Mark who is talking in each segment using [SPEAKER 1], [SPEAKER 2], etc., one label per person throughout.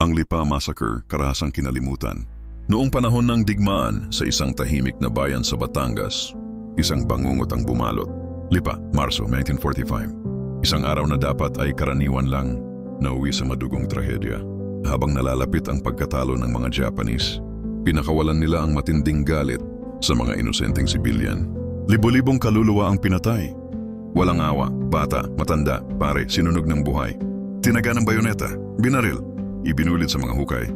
[SPEAKER 1] Ang Lipa Massacre, karahasang kinalimutan. Noong panahon ng digmaan sa isang tahimik na bayan sa Batangas, isang bangungot ang bumalot. Lipa, Marso 1945. Isang araw na dapat ay karaniwan lang, nauwi sa madugong trahedya. Habang nalalapit ang pagkatalo ng mga Japanese, pinakawalan nila ang matinding galit sa mga inosenteng sibilyan. Libo-libong kaluluwa ang pinatay. Walang awa, bata, matanda, pare, sinunog ng buhay. Tinaga ng bayoneta, binaril, ibinulit sa mga hukay.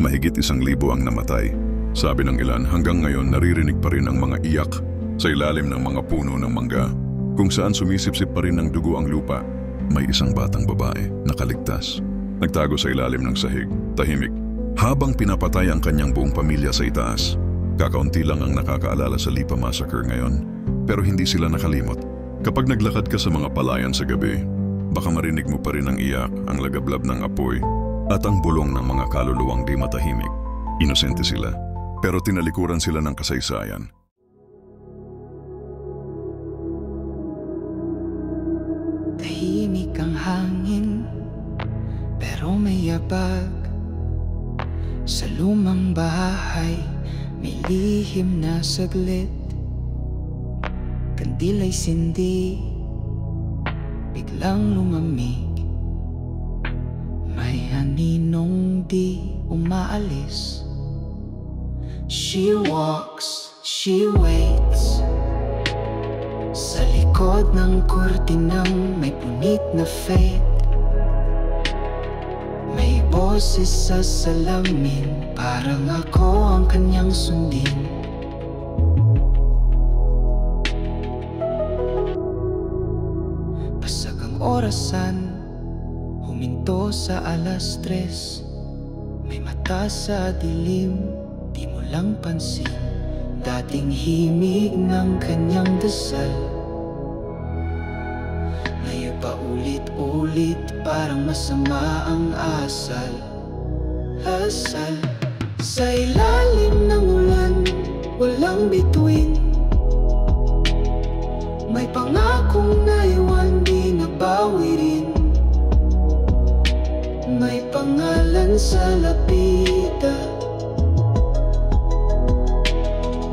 [SPEAKER 1] Mahigit 1,000 ang namatay. Sabi ng ilan, hanggang ngayon naririnig pa rin ang mga iyak sa ilalim ng mga puno ng mangga, kung saan sumisipsip pa rin ng dugo ang lupa. May isang batang babae, nakaligtas. Nagtago sa ilalim ng sahig, tahimik. Habang pinapatay ang kanyang buong pamilya sa itaas, kakaunti lang ang nakakaalala sa Lipa Massacre ngayon, pero hindi sila nakalimot. Kapag naglakad ka sa mga palayan sa gabi, baka marinig mo pa rin ang iyak, ang lagablab ng apoy, at ang bulong ng mga kaluluwang di matahimik. Inosente sila, pero tinalikuran sila ng kasaysayan.
[SPEAKER 2] Tahimik ang hangin, pero may yabag. Sa lumang bahay, may lihim na saglit. Kandil ay sindi, biglang lumamig. May aninong di umaalis. She walks, she waits. Sa likod ng kurtinang may punit na fate. May boses sa salamin, parang ako ang kanyang sundin. Basag ang orasan, huminto sa 3:00. May mata sa dilim, di mo lang pansin. Dating himig ng kanyang dasal, ngayon paulit-ulit, parang masama ang asal. Asal sa ilalim ng ulan, walang bituin. May pangakong naiwan, di nabawi rin. May pangalan sa lapida,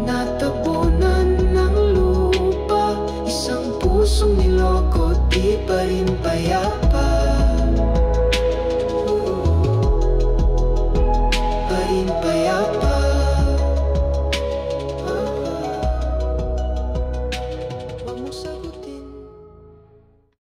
[SPEAKER 2] natabunan ng lupa. Isang pusong niloko, di pa rin payapa.